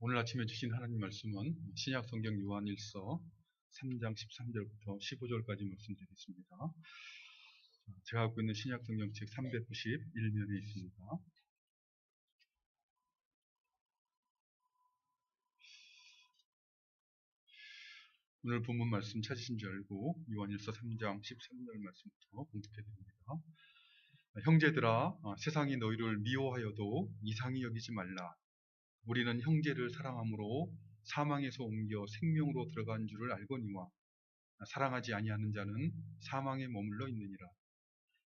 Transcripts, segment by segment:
오늘 아침에 주신 하나님 말씀은 신약 성경 요한일서 3장 13절부터 15절까지 말씀드리겠습니다. 제가 갖고 있는 신약 성경책 391면에 있습니다. 오늘 본문 말씀 찾으신 줄 알고 요한일서 3장 13절 말씀부터 공독해 드립니다. 형제들아, 세상이 너희를 미워하여도 이상히 여기지 말라. 우리는 형제를 사랑함으로 사망에서 옮겨 생명으로 들어간 줄을 알거니와 사랑하지 아니하는 자는 사망에 머물러 있느니라.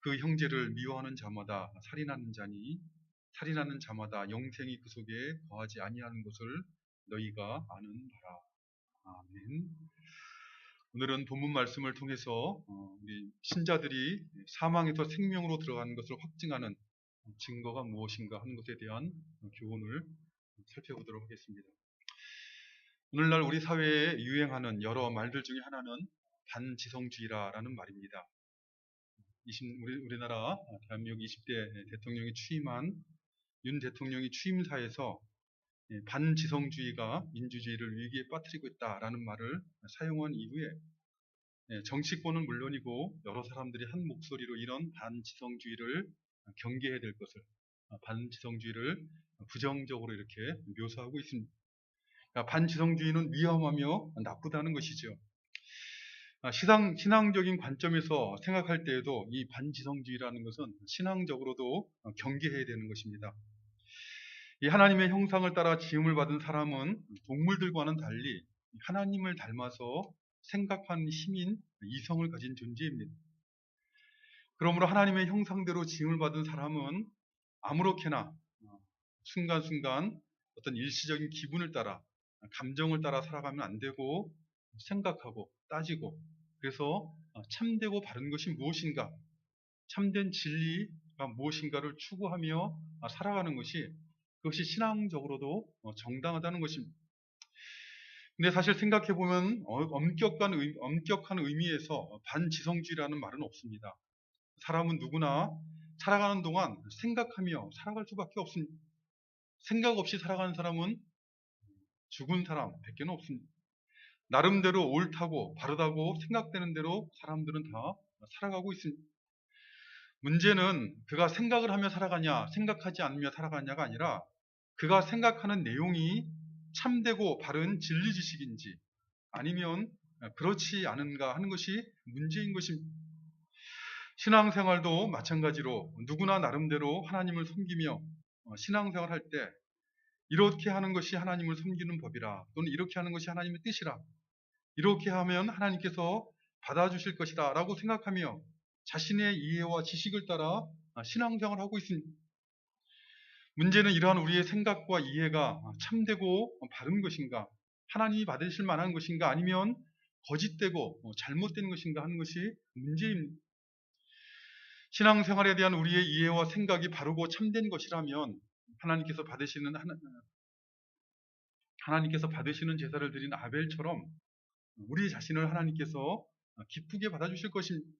그 형제를 미워하는 자마다 살인하는 자니 살인하는 자마다 영생이 그 속에 거하지 아니하는 것을 너희가 아는 바라. 아멘. 오늘은 본문 말씀을 통해서 우리 신자들이 사망에서 생명으로 들어가는 것을 확증하는 증거가 무엇인가 하는 것에 대한 교훈을 살펴보도록 하겠습니다. 오늘날 우리 사회에 유행하는 여러 말들 중에 하나는 반지성주의라는 말입니다. 우리나라 대한민국 20대 대통령이 취임한 윤 대통령이 취임사에서 반지성주의가 민주주의를 위기에 빠뜨리고 있다라는 말을 사용한 이후에 정치권은 물론이고 여러 사람들이 한 목소리로 이런 반지성주의를 경계해야 될 것을, 반지성주의를 부정적으로 이렇게 묘사하고 있습니다. 그러니까 반지성주의는 위험하며 나쁘다는 것이죠. 신앙적인 관점에서 생각할 때에도 이 반지성주의라는 것은 신앙적으로도 경계해야 되는 것입니다. 이 하나님의 형상을 따라 지음을 받은 사람은 동물들과는 달리 하나님을 닮아서 생각하는 힘인 이성을 가진 존재입니다. 그러므로 하나님의 형상대로 지음을 받은 사람은 아무렇게나 순간순간 어떤 일시적인 기분을 따라 감정을 따라 살아가면 안 되고 생각하고 따지고 그래서 참되고 바른 것이 무엇인가, 참된 진리가 무엇인가를 추구하며 살아가는 것이 그것이 신앙적으로도 정당하다는 것입니다. 근데 사실 생각해보면 엄격한 의미에서 반지성주의라는 말은 없습니다. 사람은 누구나 살아가는 동안 생각하며 살아갈 수밖에 없습니다. 생각 없이 살아가는 사람은 죽은 사람 밖에는 없습니다. 나름대로 옳다고 바르다고 생각되는 대로 사람들은 다 살아가고 있습니다. 문제는 그가 생각을 하며 살아가냐 생각하지 않으며 살아가냐가 아니라 그가 생각하는 내용이 참되고 바른 진리 지식인지 아니면 그렇지 않은가 하는 것이 문제인 것입니다. 신앙생활도 마찬가지로 누구나 나름대로 하나님을 섬기며 신앙생활할 때 이렇게 하는 것이 하나님을 섬기는 법이라, 또는 이렇게 하는 것이 하나님의 뜻이라, 이렇게 하면 하나님께서 받아주실 것이다 라고 생각하며 자신의 이해와 지식을 따라 신앙생활을 하고 있습니다. 문제는 이러한 우리의 생각과 이해가 참되고 바른 것인가, 하나님이 받으실 만한 것인가, 아니면 거짓되고 잘못된 것인가 하는 것이 문제입니다. 신앙생활에 대한 우리의 이해와 생각이 바르고 참된 것이라면 하나님께서 받으시는 제사를 드린 아벨처럼 우리 자신을 하나님께서 기쁘게 받아주실 것입니다.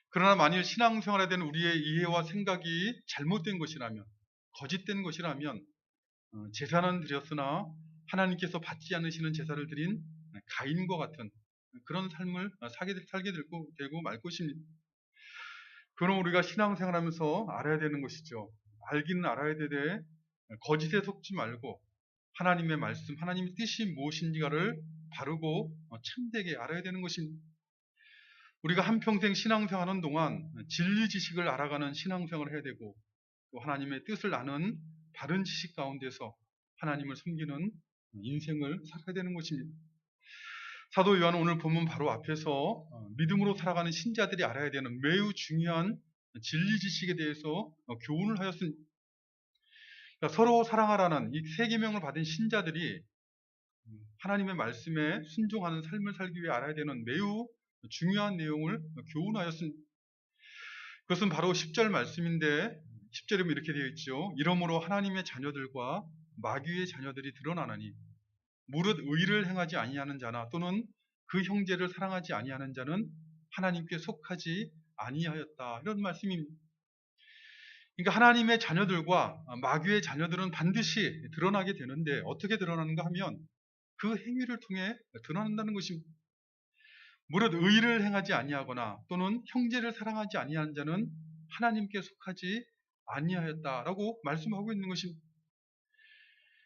그러나 만일 신앙생활에 대한 우리의 이해와 생각이 잘못된 것이라면, 거짓된 것이라면 제사는 드렸으나 하나님께서 받지 않으시는 제사를 드린 가인과 같은 그런 삶을 살게 되고 말 것입니다. 그럼 우리가 신앙생활하면서 알아야 되는 것이죠. 알기는 알아야 되되 거짓에 속지 말고 하나님의 말씀, 하나님의 뜻이 무엇인지를 바르고 참되게 알아야 되는 것입니다. 우리가 한평생 신앙생활하는 동안 진리 지식을 알아가는 신앙생활을 해야 되고 또 하나님의 뜻을 아는 바른 지식 가운데서 하나님을 섬기는 인생을 살아야 되는 것입니다. 사도 요한은 오늘 본문 바로 앞에서 믿음으로 살아가는 신자들이 알아야 되는 매우 중요한 진리 지식에 대해서 교훈을 하였습니다. 그러니까 서로 사랑하라는 이 세 계명을 받은 신자들이 하나님의 말씀에 순종하는 삶을 살기 위해 알아야 되는 매우 중요한 내용을 교훈하였습니다. 그것은 바로 10절 말씀인데 10절에 이렇게 되어 있죠. 이러므로 하나님의 자녀들과 마귀의 자녀들이 드러나나니 무릇 의를 행하지 아니하는 자나 또는 그 형제를 사랑하지 아니하는 자는 하나님께 속하지 아니하였다. 이런 말씀입니다. 그러니까 하나님의 자녀들과 마귀의 자녀들은 반드시 드러나게 되는데 어떻게 드러나는가 하면 그 행위를 통해 드러난다는 것입니다. 무릇 의를 행하지 아니하거나 또는 형제를 사랑하지 아니하는 자는 하나님께 속하지 아니하였다라고 말씀하고 있는 것입니다.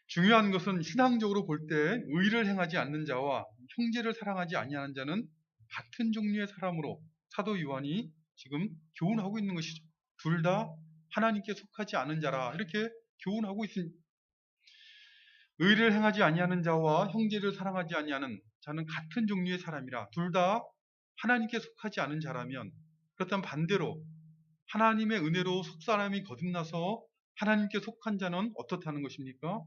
중요한 것은 신앙적으로 볼 때 의를 행하지 않는 자와 형제를 사랑하지 아니하는 자는 같은 종류의 사람으로 사도 요한이 지금 교훈하고 있는 것이죠. 둘 다 하나님께 속하지 않은 자라 이렇게 교훈하고 있습니다. 의를 행하지 아니하는 자와 형제를 사랑하지 아니하는 자는 같은 종류의 사람이라 둘 다 하나님께 속하지 않은 자라면 그렇다면 반대로 하나님의 은혜로 속사람이 거듭나서 하나님께 속한 자는 어떻다는 것입니까?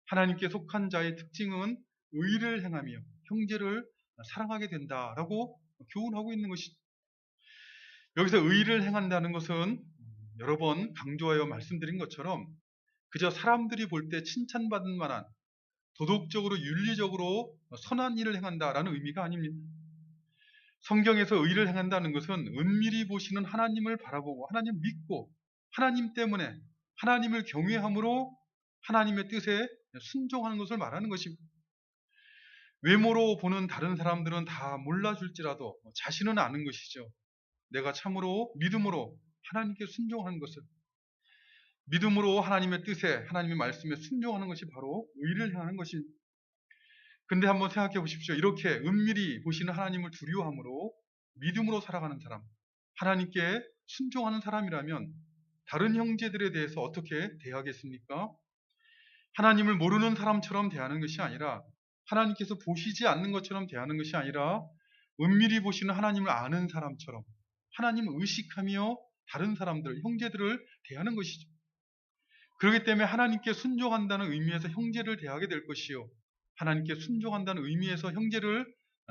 하나님께 속한 자의 특징은 의를 행하며 형제를 사랑하게 된다라고 교훈하고 있는 것이죠. 여기서 의를 행한다는 것은 여러 번 강조하여 말씀드린 것처럼 그저 사람들이 볼 때 칭찬받을 만한 도덕적으로 윤리적으로 선한 일을 행한다라는 의미가 아닙니다. 성경에서 의를 행한다는 것은 은밀히 보시는 하나님을 바라보고 하나님을 믿고 하나님 때문에 하나님을 경외함으로 하나님의 뜻에 순종하는 것을 말하는 것입니다. 외모로 보는 다른 사람들은 다 몰라줄지라도 자신은 아는 것이죠. 내가 참으로 믿음으로 하나님께 순종하는 것을, 믿음으로 하나님의 뜻에 하나님의 말씀에 순종하는 것이 바로 의를 행하는 것입니다. 근데 한번 생각해 보십시오. 이렇게 은밀히 보시는 하나님을 두려워함으로 믿음으로 살아가는 사람, 하나님께 순종하는 사람이라면 다른 형제들에 대해서 어떻게 대하겠습니까? 하나님을 모르는 사람처럼 대하는 것이 아니라 하나님께서 보시지 않는 것처럼 대하는 것이 아니라 은밀히 보시는 하나님을 아는 사람처럼 하나님을 의식하며 다른 사람들, 형제들을 대하는 것이죠. 그렇기 때문에 하나님께 순종한다는 의미에서 형제를 대하게 될 것이요. 하나님께 순종한다는 의미에서 형제를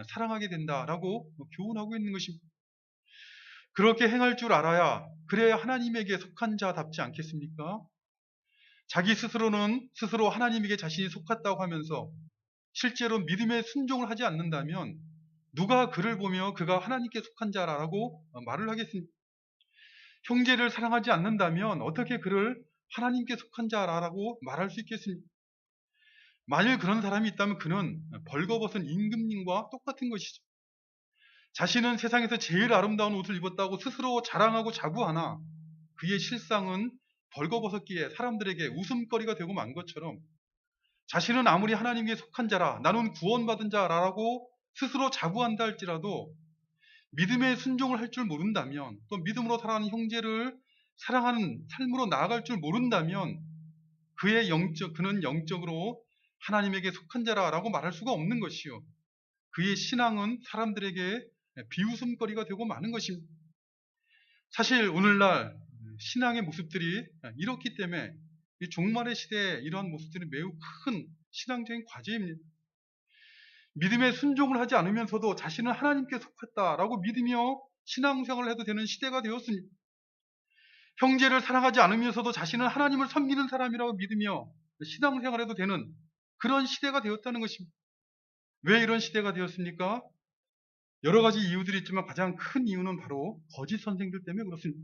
사랑하게 된다라고 교훈하고 있는 것입니다. 그렇게 행할 줄 알아야 그래야 하나님에게 속한 자답지 않겠습니까? 자기 스스로는 스스로 하나님에게 자신이 속았다고 하면서 실제로 믿음에 순종을 하지 않는다면 누가 그를 보며 그가 하나님께 속한 자라고 말을 하겠습니까? 형제를 사랑하지 않는다면 어떻게 그를 하나님께 속한 자라고 말할 수 있겠습니까? 만일 그런 사람이 있다면 그는 벌거벗은 임금님과 똑같은 것이죠. 자신은 세상에서 제일 아름다운 옷을 입었다고 스스로 자랑하고 자부하나 그의 실상은 벌거벗었기에 사람들에게 웃음거리가 되고 만 것처럼 자신은 아무리 하나님께 속한 자라, 나는 구원받은 자라고 스스로 자부한다 할지라도 믿음의 순종을 할 줄 모른다면, 또 믿음으로 살아가는 형제를 사랑하는 삶으로 나아갈 줄 모른다면 그는 영적으로 하나님에게 속한 자라고 말할 수가 없는 것이요. 그의 신앙은 사람들에게 비웃음거리가 되고 마는 것입니다. 사실 오늘날 신앙의 모습들이 이렇기 때문에 이 종말의 시대에 이러한 모습들이 매우 큰 신앙적인 과제입니다. 믿음에 순종을 하지 않으면서도 자신은 하나님께 속했다라고 믿으며 신앙생활을 해도 되는 시대가 되었습니다. 형제를 사랑하지 않으면서도 자신은 하나님을 섬기는 사람이라고 믿으며 신앙생활을 해도 되는 그런 시대가 되었다는 것입니다. 왜 이런 시대가 되었습니까? 여러 가지 이유들이 있지만 가장 큰 이유는 바로 거짓 선생들 때문에 그렇습니다.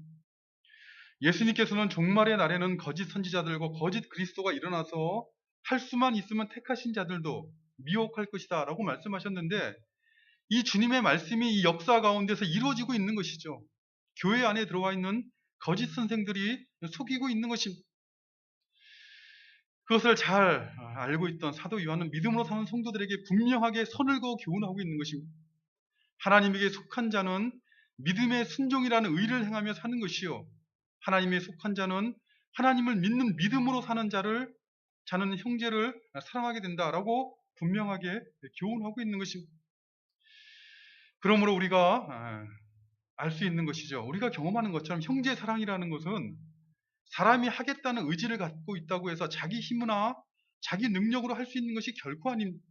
예수님께서는 종말의 날에는 거짓 선지자들과 거짓 그리스도가 일어나서 할 수만 있으면 택하신 자들도 미혹할 것이다 라고 말씀하셨는데 이 주님의 말씀이 이 역사 가운데서 이루어지고 있는 것이죠. 교회 안에 들어와 있는 거짓 선생들이 속이고 있는 것입니다. 그것을 잘 알고 있던 사도 요한은 믿음으로 사는 성도들에게 분명하게 선을 그어 교훈하고 있는 것입니다. 하나님에게 속한 자는 믿음의 순종이라는 의를 행하며 사는 것이요. 하나님에 속한 자는 하나님을 믿는 믿음으로 사는 자는 형제를 사랑하게 된다라고 분명하게 교훈하고 있는 것입니다. 그러므로 우리가 알 수 있는 것이죠. 우리가 경험하는 것처럼 형제 사랑이라는 것은 사람이 하겠다는 의지를 갖고 있다고 해서 자기 힘이나 자기 능력으로 할 수 있는 것이 결코 아닙니다.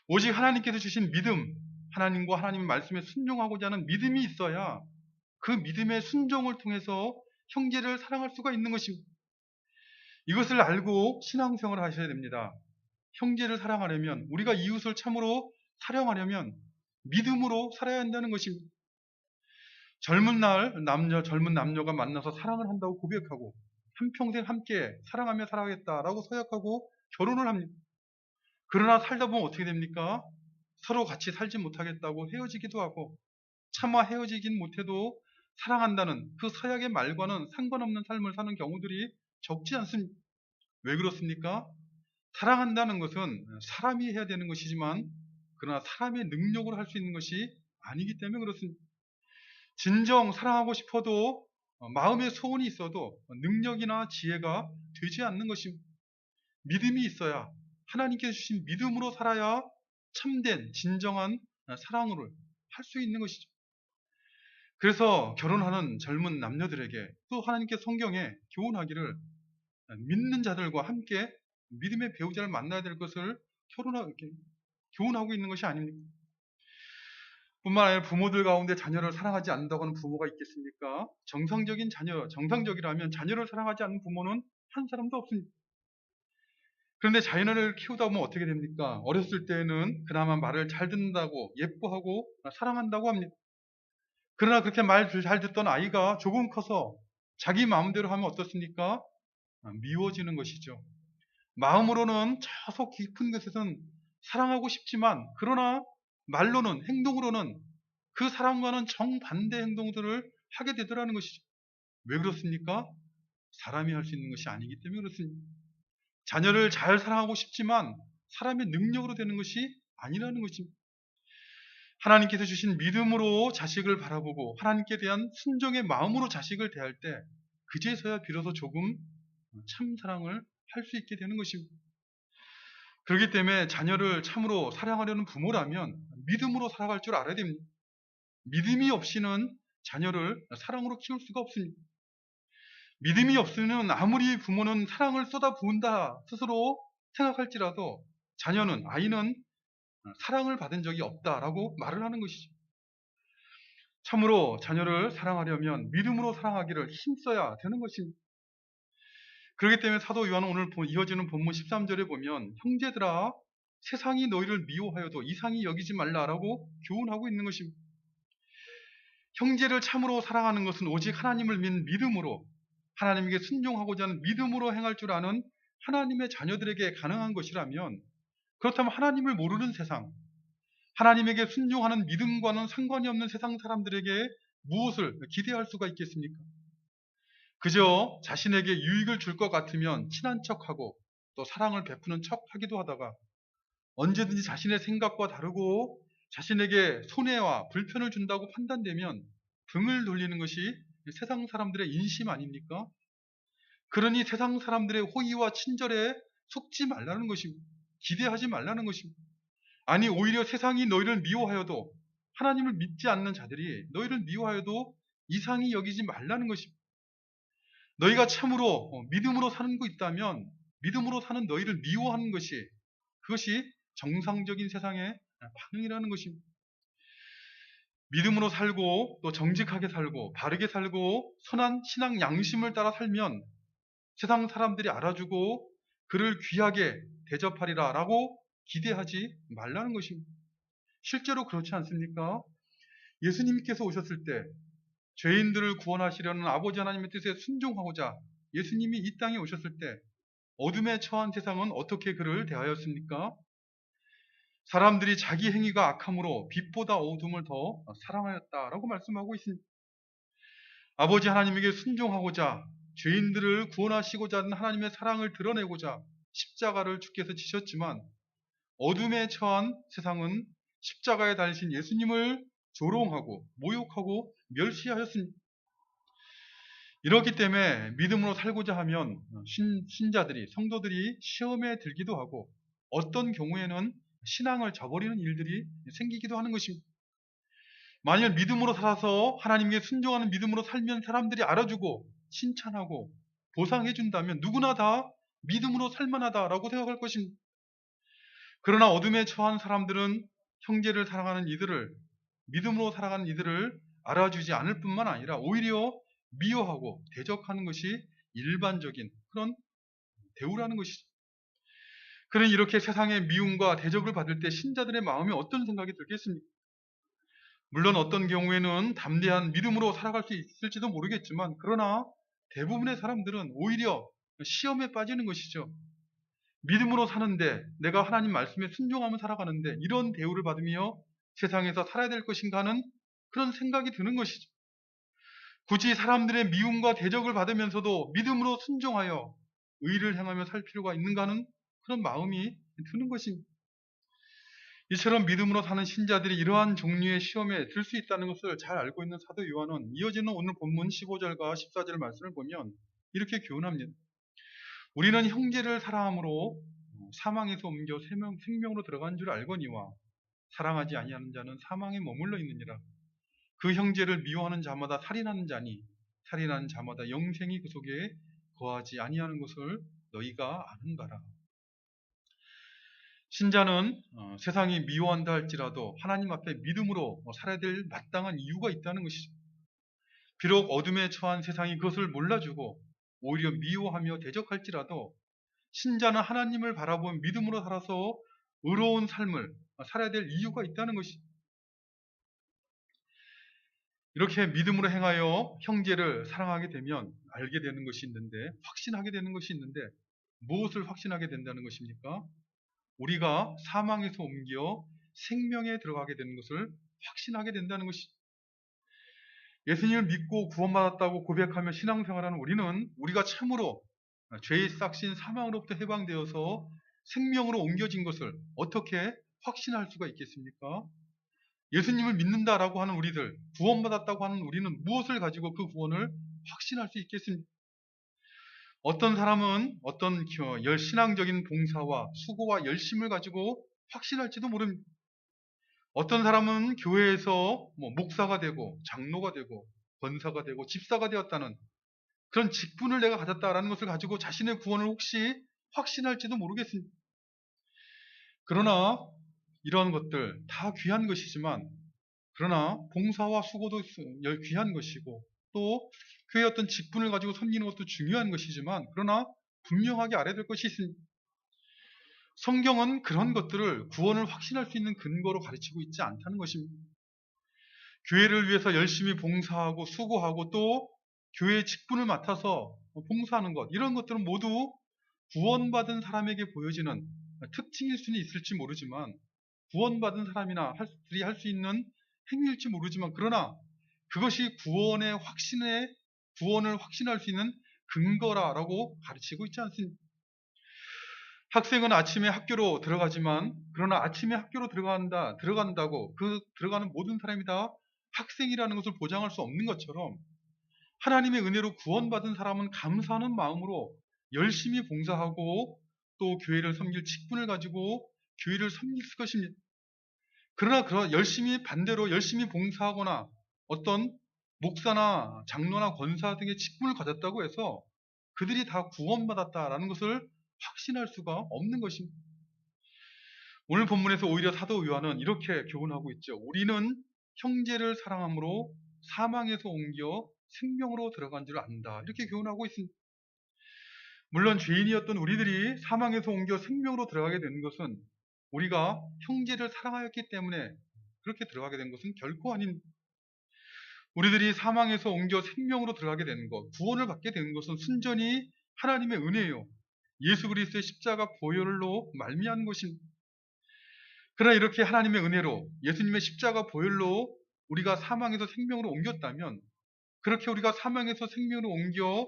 오직 하나님께서 주신 믿음, 하나님과 하나님의 말씀에 순종하고자 하는 믿음이 있어야 그 믿음의 순종을 통해서 형제를 사랑할 수가 있는 것입니다. 이것을 알고 신앙생활을 하셔야 됩니다. 형제를 사랑하려면, 우리가 이웃을 참으로 사랑하려면 믿음으로 살아야 한다는 것입니다. 젊은 남녀가 만나서 사랑을 한다고 고백하고 한평생 함께 사랑하며 살아가겠다라고 서약하고 결혼을 합니다. 그러나 살다 보면 어떻게 됩니까? 서로 같이 살지 못하겠다고 헤어지기도 하고, 차마 헤어지긴 못해도 사랑한다는 그 서약의 말과는 상관없는 삶을 사는 경우들이 적지 않습니다. 왜 그렇습니까? 사랑한다는 것은 사람이 해야 되는 것이지만, 그러나 사람의 능력으로 할 수 있는 것이 아니기 때문에 그렇습니다. 진정 사랑하고 싶어도 마음의 소원이 있어도 능력이나 지혜가 되지 않는 것입니다. 믿음이 있어야, 하나님께서 주신 믿음으로 살아야 참된 진정한 사랑을 할 수 있는 것이죠. 그래서 결혼하는 젊은 남녀들에게 또 하나님께 성경에 교훈하기를, 믿는 자들과 함께 믿음의 배우자를 만나야 될 것을 교훈하고 있는 것이 아닙니까? 뿐만 아니라 부모들 가운데 자녀를 사랑하지 않는다고 하는 부모가 있겠습니까? 정상적이라면 자녀를 사랑하지 않는 부모는 한 사람도 없습니다. 그런데 자녀를 키우다 보면 어떻게 됩니까? 어렸을 때는 그나마 말을 잘 듣는다고, 예뻐하고 사랑한다고 합니다. 그러나 그렇게 말 잘 듣던 아이가 조금 커서 자기 마음대로 하면 어떻습니까? 미워지는 것이죠. 마음으로는 저 속 깊은 곳에서는 사랑하고 싶지만, 그러나 말로는, 행동으로는 그 사람과는 정반대 행동들을 하게 되더라는 것이죠. 왜 그렇습니까? 사람이 할 수 있는 것이 아니기 때문에 그렇습니다. 자녀를 잘 사랑하고 싶지만 사람의 능력으로 되는 것이 아니라는 것입니다. 하나님께서 주신 믿음으로 자식을 바라보고 하나님께 대한 순종의 마음으로 자식을 대할 때, 그제서야 비로소 조금 참 사랑을 할 수 있게 되는 것입니다. 그렇기 때문에 자녀를 참으로 사랑하려는 부모라면 믿음으로 살아갈 줄 알아야 됩니다. 믿음이 없이는 자녀를 사랑으로 키울 수가 없습니다. 믿음이 없으면 아무리 부모는 사랑을 쏟아부은다 스스로 생각할지라도 아이는 사랑을 받은 적이 없다라고 말을 하는 것이죠. 참으로 자녀를 사랑하려면 믿음으로 사랑하기를 힘써야 되는 것입니다. 그렇기 때문에 사도 요한은 오늘 이어지는 본문 13절에 보면, 형제들아 세상이 너희를 미워하여도 이상히 여기지 말라라고 교훈하고 있는 것입니다. 형제를 참으로 사랑하는 것은 오직 하나님을 믿는 믿음으로, 하나님께 순종하고자 하는 믿음으로 행할 줄 아는 하나님의 자녀들에게 가능한 것이라면, 그렇다면 하나님을 모르는 세상, 하나님에게 순종하는 믿음과는 상관이 없는 세상 사람들에게 무엇을 기대할 수가 있겠습니까? 그저 자신에게 유익을 줄 것 같으면 친한 척하고 또 사랑을 베푸는 척하기도 하다가, 언제든지 자신의 생각과 다르고 자신에게 손해와 불편을 준다고 판단되면 등을 돌리는 것이 세상 사람들의 인심 아닙니까? 그러니 세상 사람들의 호의와 친절에 속지 말라는 것입니다. 기대하지 말라는 것입니다. 아니, 오히려 세상이 너희를 미워하여도, 하나님을 믿지 않는 자들이 너희를 미워하여도 이상히 여기지 말라는 것입니다. 너희가 참으로 믿음으로 사는 거 있다면 믿음으로 사는 너희를 미워하는 그것이 정상적인 세상의 반응이라는 것입니다. 믿음으로 살고 또 정직하게 살고 바르게 살고 선한 신앙 양심을 따라 살면 세상 사람들이 알아주고 그를 귀하게 대접하리라 라고 기대하지 말라는 것입니다. 실제로 그렇지 않습니까? 예수님께서 오셨을 때 죄인들을 구원하시려는 아버지 하나님의 뜻에 순종하고자 예수님이 이 땅에 오셨을 때 어둠에 처한 세상은 어떻게 그를 대하였습니까? 사람들이 자기 행위가 악함으로 빛보다 어둠을 더 사랑하였다라고 말씀하고 있습니다. 아버지 하나님에게 순종하고자 죄인들을 구원하시고자 하는 하나님의 사랑을 드러내고자 십자가를 주께서 지셨지만, 어둠에 처한 세상은 십자가에 달리신 예수님을 조롱하고 모욕하고 멸시하였습니다. 이렇기 때문에 믿음으로 살고자 하면 신자들이, 성도들이 시험에 들기도 하고 어떤 경우에는 신앙을 저버리는 일들이 생기기도 하는 것입니다. 만일 믿음으로 살아서 하나님께 순종하는 믿음으로 살면 사람들이 알아주고 칭찬하고 보상해준다면 누구나 다 믿음으로 살만하다라고 생각할 것입니다. 그러나 어둠에 처한 사람들은 형제를 사랑하는 이들을, 믿음으로 살아가는 이들을 알아주지 않을 뿐만 아니라 오히려 미워하고 대적하는 것이 일반적인 그런 대우라는 것이죠. 그러니 이렇게 세상의 미움과 대적을 받을 때 신자들의 마음이 어떤 생각이 들겠습니까? 물론 어떤 경우에는 담대한 믿음으로 살아갈 수 있을지도 모르겠지만, 그러나 대부분의 사람들은 오히려 시험에 빠지는 것이죠. 믿음으로 사는데, 내가 하나님 말씀에 순종하며 살아가는데 이런 대우를 받으며 세상에서 살아야 될 것인가 하는 그런 생각이 드는 것이죠. 굳이 사람들의 미움과 대적을 받으면서도 믿음으로 순종하여 의를 행하며 살 필요가 있는가 하는 그런 마음이 드는 것입니다. 이처럼 믿음으로 사는 신자들이 이러한 종류의 시험에 들 수 있다는 것을 잘 알고 있는 사도 요한은 이어지는 오늘 본문 15절과 14절 말씀을 보면 이렇게 교훈합니다. 우리는 형제를 사랑함으로 사망에서 옮겨 생명으로 들어간 줄 알거니와 사랑하지 아니하는 자는 사망에 머물러 있느니라. 그 형제를 미워하는 자마다 살인하는 자니 살인하는 자마다 영생이 그 속에 거하지 아니하는 것을 너희가 아는 바라. 신자는 세상이 미워한다 할지라도 하나님 앞에 믿음으로 살아야 될 마땅한 이유가 있다는 것이죠. 비록 어둠에 처한 세상이 그것을 몰라주고 오히려 미워하며 대적할지라도 신자는 하나님을 바라본 믿음으로 살아서 의로운 삶을 살아야 될 이유가 있다는 것이죠. 이렇게 믿음으로 행하여 형제를 사랑하게 되면 알게 되는 것이 있는데, 확신하게 되는 것이 있는데, 무엇을 확신하게 된다는 것입니까? 우리가 사망에서 옮겨 생명에 들어가게 되는 것을 확신하게 된다는 것이죠. 예수님을 믿고 구원받았다고 고백하며 신앙생활하는 우리는 우리가 참으로 죄의 싹신 사망으로부터 해방되어서 생명으로 옮겨진 것을 어떻게 확신할 수가 있겠습니까? 예수님을 믿는다라고 하는 우리들, 구원받았다고 하는 우리는 무엇을 가지고 그 구원을 확신할 수 있겠습니까? 어떤 사람은 어떤 신앙적인 봉사와 수고와 열심을 가지고 확신할지도 모릅니다. 어떤 사람은 교회에서 목사가 되고 장로가 되고 권사가 되고 집사가 되었다는 그런 직분을 내가 가졌다라는 것을 가지고 자신의 구원을 혹시 확신할지도 모르겠습니다. 그러나 이런 것들 다 귀한 것이지만, 그러나 봉사와 수고도 귀한 것이고 또 교회의 어떤 직분을 가지고 섬기는 것도 중요한 것이지만, 그러나 분명하게 알아야 될 것이 있습니다. 성경은 그런 것들을 구원을 확신할 수 있는 근거로 가르치고 있지 않다는 것입니다. 교회를 위해서 열심히 봉사하고 수고하고 또 교회의 직분을 맡아서 봉사하는 것, 이런 것들은 모두 구원받은 사람에게 보여지는 특징일 수는 있을지 모르지만, 구원받은 사람이나 들이 할 수 있는 행위일지 모르지만, 그러나 그것이 구원을 확신할 수 있는 근거라고 가르치고 있지 않습니다. 학생은 아침에 학교로 들어가지만, 그러나 아침에 학교로 들어간다고 그 들어가는 모든 사람이 다 학생이라는 것을 보장할 수 없는 것처럼, 하나님의 은혜로 구원받은 사람은 감사하는 마음으로 열심히 봉사하고 또 교회를 섬길 직분을 가지고 교회를 섬길 것입니다. 그러나 반대로 열심히 봉사하거나 어떤 목사나 장로나 권사 등의 직분을 가졌다고 해서 그들이 다 구원받았다라는 것을 확신할 수가 없는 것입니다. 오늘 본문에서 오히려 사도 요한은 이렇게 교훈하고 있죠. 우리는 형제를 사랑함으로 사망에서 옮겨 생명으로 들어간 줄 안다. 이렇게 교훈하고 있습니다. 물론 죄인이었던 우리들이 사망에서 옮겨 생명으로 들어가게 되는 것은 우리가 형제를 사랑하였기 때문에 그렇게 들어가게 된 것은 결코 아닙니다. 우리들이 사망에서 옮겨 생명으로 들어가게 되는 것, 구원을 받게 되는 것은 순전히 하나님의 은혜예요. 예수 그리스도의 십자가 보혈로 말미암은 것입니다. 그러나 이렇게 하나님의 은혜로 예수님의 십자가 보혈로 우리가 사망에서 생명으로 옮겼다면, 그렇게 우리가 사망에서 생명으로 옮겨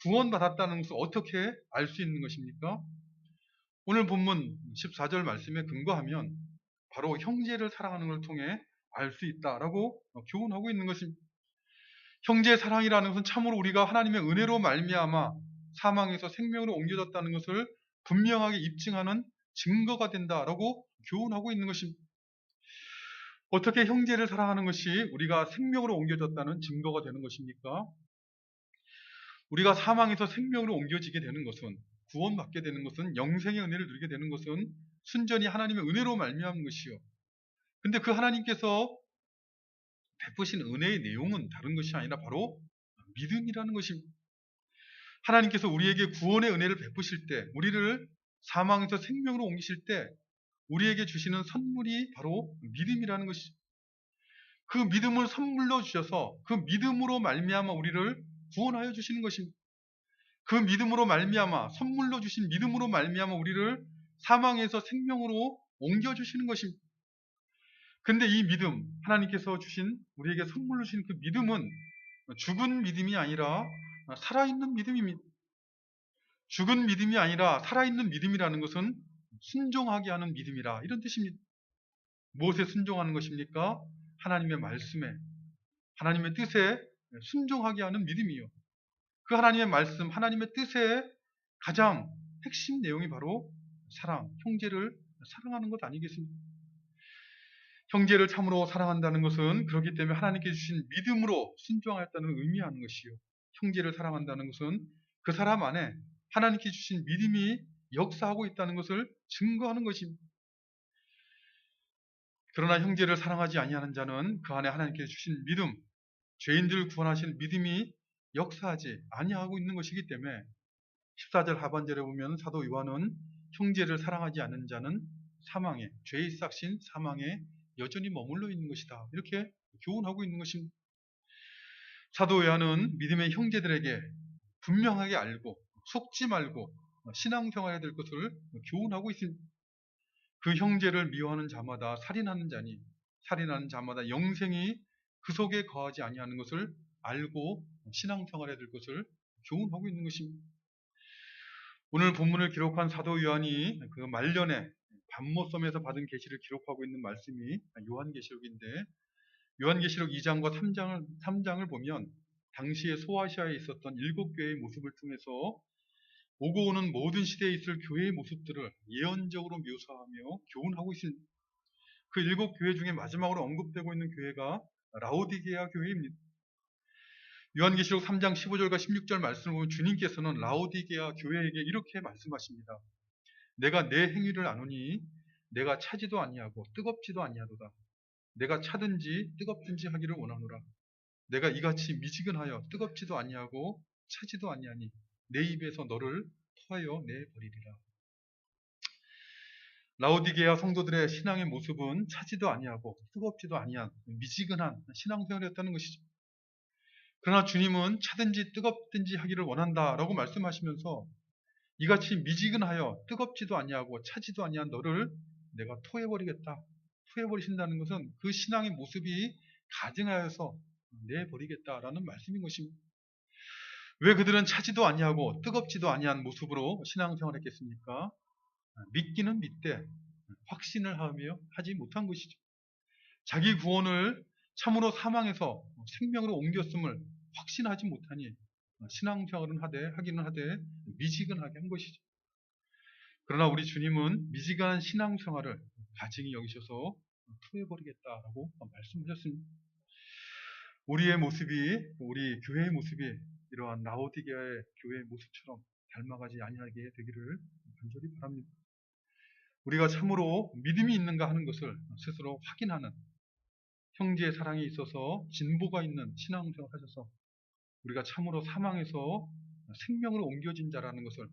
구원받았다는 것을 어떻게 알 수 있는 것입니까? 오늘 본문 14절 말씀에 근거하면 바로 형제를 사랑하는 걸 통해 알 수 있다라고 교훈하고 있는 것입니다. 형제 사랑이라는 것은 참으로 우리가 하나님의 은혜로 말미암아 사망에서 생명으로 옮겨졌다는 것을 분명하게 입증하는 증거가 된다라고 교훈하고 있는 것입니다. 어떻게 형제를 사랑하는 것이 우리가 생명으로 옮겨졌다는 증거가 되는 것입니까? 우리가 사망에서 생명으로 옮겨지게 되는 것은, 구원받게 되는 것은, 영생의 은혜를 누리게 되는 것은 순전히 하나님의 은혜로 말미암은 것이요. 근데 그 하나님께서 베푸신 은혜의 내용은 다른 것이 아니라 바로 믿음이라는 것입니다. 하나님께서 우리에게 구원의 은혜를 베푸실 때, 우리를 사망에서 생명으로 옮기실 때 우리에게 주시는 선물이 바로 믿음이라는 것이죠. 그 믿음을 선물로 주셔서 그 믿음으로 말미암아 우리를 구원하여 주시는 것입니다. 그 믿음으로 말미암아 선물로 주신 믿음으로 말미암아 우리를 사망에서 생명으로 옮겨주시는 것입니다. 근데 이 믿음, 하나님께서 주신 우리에게 선물로 주신 그 믿음은 죽은 믿음이 아니라 살아있는 믿음입니다. 죽은 믿음이 아니라 살아있는 믿음이라는 것은 순종하게 하는 믿음이라 이런 뜻입니다. 무엇에 순종하는 것입니까? 하나님의 말씀에, 하나님의 뜻에 순종하게 하는 믿음이요. 그 하나님의 말씀, 하나님의 뜻의 가장 핵심 내용이 바로 사랑, 형제를 사랑하는 것 아니겠습니까? 형제를 참으로 사랑한다는 것은 그렇기 때문에 하나님께 주신 믿음으로 순종하였다는 의미하는 것이요. 형제를 사랑한다는 것은 그 사람 안에 하나님께 주신 믿음이 역사하고 있다는 것을 증거하는 것입니다. 그러나 형제를 사랑하지 아니하는 자는 그 안에 하나님께 주신 믿음, 죄인들을 구원하시는 믿음이 역사하지 아니하고 있는 것이기 때문에 14절 하반절에 보면 사도 요한은 형제를 사랑하지 않는 자는 사망에, 죄의 싹신 사망에 여전히 머물러 있는 것이다. 이렇게 교훈하고 있는 것입니다. 사도 요한은 믿음의 형제들에게 분명하게 알고 속지 말고 신앙생활해야 될 것을 교훈하고 있습니다. 그 형제를 미워하는 자마다 살인하는 자니 살인하는 자마다 영생이 그 속에 거하지 아니하는 것을 알고 신앙생활해야 될 것을 교훈하고 있는 것입니다. 오늘 본문을 기록한 사도 요한이 그 말년에 밤모섬에서 받은 계시를 기록하고 있는 말씀이 요한계시록인데 요한계시록 2장과 3장을 보면 당시에 소아시아에 있었던 7교회의 모습을 통해서 오고 오는 모든 시대에 있을 교회의 모습들을 예언적으로 묘사하며 교훈하고 있습니다. 그 7교회 중에 마지막으로 언급되고 있는 교회가 라오디게아 교회입니다. 요한계시록 3장 15절과 16절 말씀을 보면 주님께서는 라오디게아 교회에게 이렇게 말씀하십니다. 내가 내 행위를 아노니 내가 차지도 아니하고 뜨겁지도 아니하도다. 내가 차든지 뜨겁든지 하기를 원하노라. 내가 이같이 미지근하여 뜨겁지도 아니하고 차지도 아니하니 내 입에서 너를 토하여 내버리리라. 라오디게아 성도들의 신앙의 모습은 차지도 아니하고 뜨겁지도 아니한 미지근한 신앙생활이었다는 것이죠. 그러나 주님은 차든지 뜨겁든지 하기를 원한다라고 말씀하시면서 이같이 미지근하여 뜨겁지도 아니하고 차지도 아니한 너를 내가 토해버리겠다. 토해버리신다는 것은 그 신앙의 모습이 가증하여서 내버리겠다라는 말씀인 것입니다. 왜 그들은 차지도 아니하고 뜨겁지도 아니한 모습으로 신앙생활을 했겠습니까? 믿기는 믿되 확신을 하며 하지 못한 것이죠. 자기 구원을 참으로 사망에서 생명으로 옮겼음을 확신하지 못하니 신앙생활은 하기는 하되 미지근하게 한 것이죠. 그러나 우리 주님은 미지근한 신앙생활을 가증히 여기셔서 토해버리겠다라고 말씀하셨습니다. 우리의 모습이, 우리 교회의 모습이 이러한 라오디게아의 교회의 모습처럼 닮아가지 아니하게 되기를 간절히 바랍니다. 우리가 참으로 믿음이 있는가 하는 것을 스스로 확인하는 형제의 사랑에 있어서 진보가 있는 신앙생활을 하셔서 우리가 참으로 사망에서 생명으로 옮겨진 자라는 것을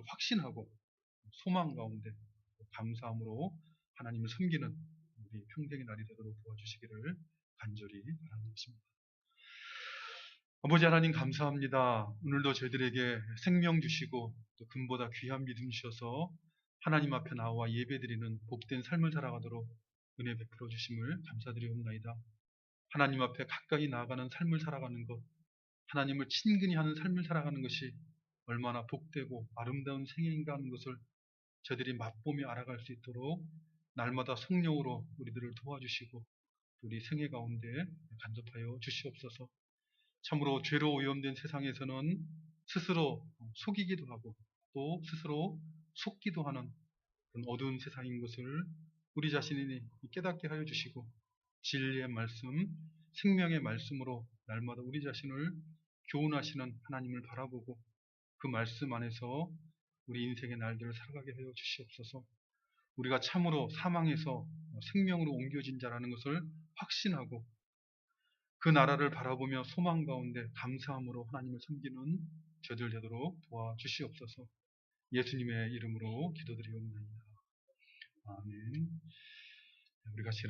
확신하고 소망 가운데 감사함으로 하나님을 섬기는 우리 평생의 날이 되도록 도와주시기를 간절히 바라는 것입니다. 아버지 하나님 감사합니다. 오늘도 저희들에게 생명 주시고 또 금보다 귀한 믿음 주셔서 하나님 앞에 나와 예배드리는 복된 삶을 살아가도록 은혜 베풀어 주심을 감사드리옵나이다. 하나님 앞에 가까이 나아가는 삶을 살아가는 것, 하나님을 친근히 하는 삶을 살아가는 것이 얼마나 복되고 아름다운 생애인가 하는 것을 저희들이 맛보며 알아갈 수 있도록 날마다 성령으로 우리들을 도와주시고 우리 생애 가운데 간섭하여 주시옵소서. 참으로 죄로 오염된 세상에서는 스스로 속이기도 하고 또 스스로 속기도 하는 그런 어두운 세상인 것을 우리 자신이 깨닫게 하여 주시고 진리의 말씀, 생명의 말씀으로 날마다 우리 자신을 교훈하시는 하나님을 바라보고 그 말씀 안에서 우리 인생의 날들을 살아가게 하여 주시옵소서. 우리가 참으로 사망에서 생명으로 옮겨진 자라는 것을 확신하고 그 나라를 바라보며 소망 가운데 감사함으로 하나님을 섬기는 저들 되도록 도와주시옵소서. 예수님의 이름으로 기도드리옵나이다. 아멘. 우리 같이